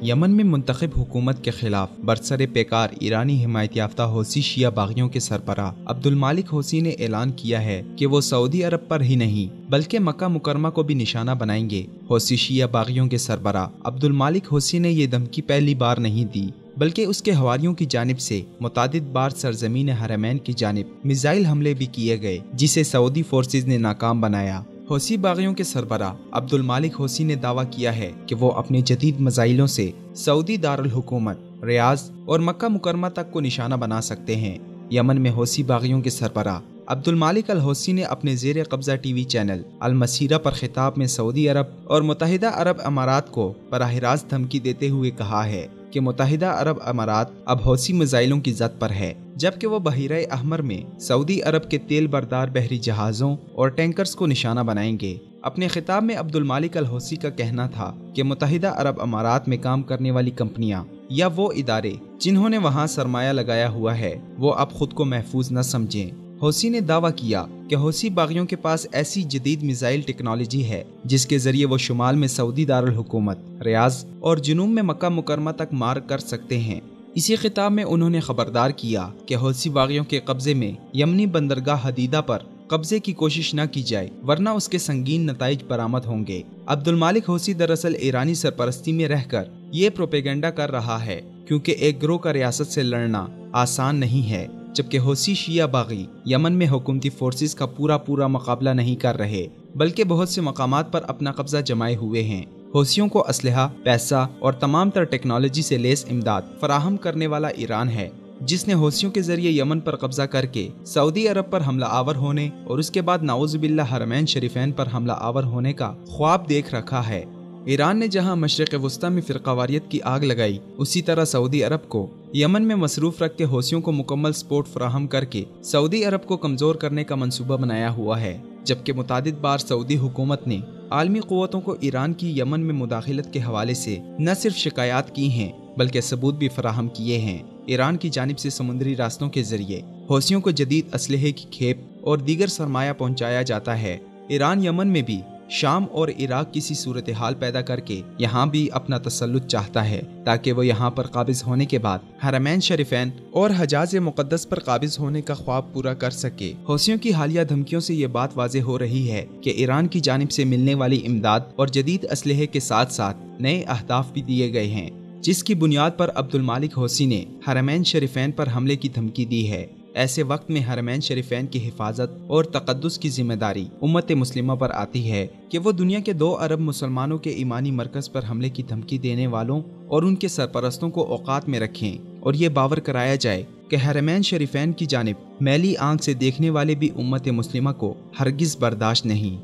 یمن میں منتخب حکومت کے خلاف برسر پیکار ایرانی حمایت یافتہ حوثی شیعہ باغیوں کے سربراہ عبد المالک حوثی نے اعلان کیا ہے کہ وہ سعودی عرب پر ہی نہیں بلکہ مکہ مکرمہ کو بھی نشانہ بنائیں گے۔ حوثی شیعہ باغیوں کے سربراہ عبد المالک حوثی نے یہ دھمکی پہلی بار نہیں دی بلکہ اس کے حواریوں کی جانب سے متعدد بار سرزمین حرمین کی جانب میزائل حملے بھی کیے گئے جسے سعودی فورسز نے ناکام بنایا۔ حوثی باغیوں کے سربراہ عبد المالک حوثی نے دعویٰ کیا ہے کہ وہ اپنے جدید میزائلوں سے سعودی دارالحکومت ریاض اور مکہ مکرمہ تک کو نشانہ بنا سکتے ہیں۔ یمن میں حوثی باغیوں کے سربراہ عبد المالک الحوثی نے اپنے زیر قبضہ ٹی وی چینل المسیرہ پر خطاب میں سعودی عرب اور متحدہ عرب امارات کو براہ راست دھمکی دیتے ہوئے کہا ہے کہ متحدہ عرب امارات اب حوثی میزائلوں کی زد پر ہے، جبکہ وہ بحیرہ احمر میں سعودی عرب کے تیل بردار بحری جہازوں اور ٹینکرز کو نشانہ بنائیں گے۔ اپنے خطاب میں عبد المالک الحوثی کا کہنا تھا کہ متحدہ عرب امارات میں کام کرنے والی کمپنیاں یا وہ ادارے جنہوں نے وہاں سرمایہ لگایا ہوا ہے وہ اب خود کو محفوظ نہ سمجھیں۔ حوثی نے دعویٰ کیا کہ حوثی باغیوں کے پاس ایسی جدید میزائل ٹیکنالوجی ہے جس کے ذریعے وہ شمال میں سعودی دارالحکومت ریاض اور جنوب میں مکہ مکرمہ تک مار کر سکتے ہیں۔ اسی خطاب میں انہوں نے خبردار کیا کہ حوثی باغیوں کے قبضے میں یمنی بندرگاہ حدیدہ پر قبضے کی کوشش نہ کی جائے ورنہ اس کے سنگین نتائج برآمد ہوں گے۔ عبد المالک حوثی دراصل ایرانی سرپرستی میں رہ کر یہ پروپیگنڈا کر رہا ہے کیونکہ ایک گروہ کا ریاست سے لڑنا آسان نہیں ہے، جبکہ حوثی شیعہ باغی یمن میں حکومتی فورسز کا پورا مقابلہ نہیں کر رہے بلکہ بہت سے مقامات پر اپنا قبضہ جمائے ہوئے ہیں۔ حوثیوں کو اسلحہ، پیسہ اور تمام تر ٹیکنالوجی سے لیس امداد فراہم کرنے والا ایران ہے، جس نے حوثیوں کے ذریعے یمن پر قبضہ کر کے سعودی عرب پر حملہ آور ہونے اور اس کے بعد نعوذ باللہ حرمین شریفین پر حملہ آور ہونے کا خواب دیکھ رکھا ہے۔ ایران نے جہاں مشرق وسطی میں فرقہ واریت کی آگ لگائی، اسی طرح سعودی عرب کو یمن میں مصروف رکھ کے حوثیوں کو مکمل سپورٹ فراہم کر کے سعودی عرب کو کمزور کرنے کا منصوبہ بنایا ہوا ہے، جبکہ متعدد بار سعودی حکومت نے عالمی قوتوں کو ایران کی یمن میں مداخلت کے حوالے سے نہ صرف شکایات کی ہیں بلکہ ثبوت بھی فراہم کیے ہیں۔ ایران کی جانب سے سمندری راستوں کے ذریعے حوثیوں کو جدید اسلحے کی کھیپ اور دیگر سرمایہ پہنچایا جاتا ہے۔ ایران یمن میں بھی شام اور عراق کسی صورتحال پیدا کر کے یہاں بھی اپنا تسلط چاہتا ہے تاکہ وہ یہاں پر قابض ہونے کے بعد حرمین شریفین اور حجاز مقدس پر قابض ہونے کا خواب پورا کر سکے۔ حوثیوں کی حالیہ دھمکیوں سے یہ بات واضح ہو رہی ہے کہ ایران کی جانب سے ملنے والی امداد اور جدید اسلحے کے ساتھ ساتھ نئے اہداف بھی دیے گئے ہیں، جس کی بنیاد پر عبد المالک حوثی نے حرمین شریفین پر حملے کی دھمکی دی ہے۔ ایسے وقت میں حرمین شریفین کی حفاظت اور تقدس کی ذمہ داری امت مسلمہ پر آتی ہے کہ وہ دنیا کے 2 ارب مسلمانوں کے ایمانی مرکز پر حملے کی دھمکی دینے والوں اور ان کے سرپرستوں کو اوقات میں رکھیں اور یہ باور کرایا جائے کہ حرمین شریفین کی جانب میلی آنکھ سے دیکھنے والے بھی امت مسلمہ کو ہرگز برداشت نہیں۔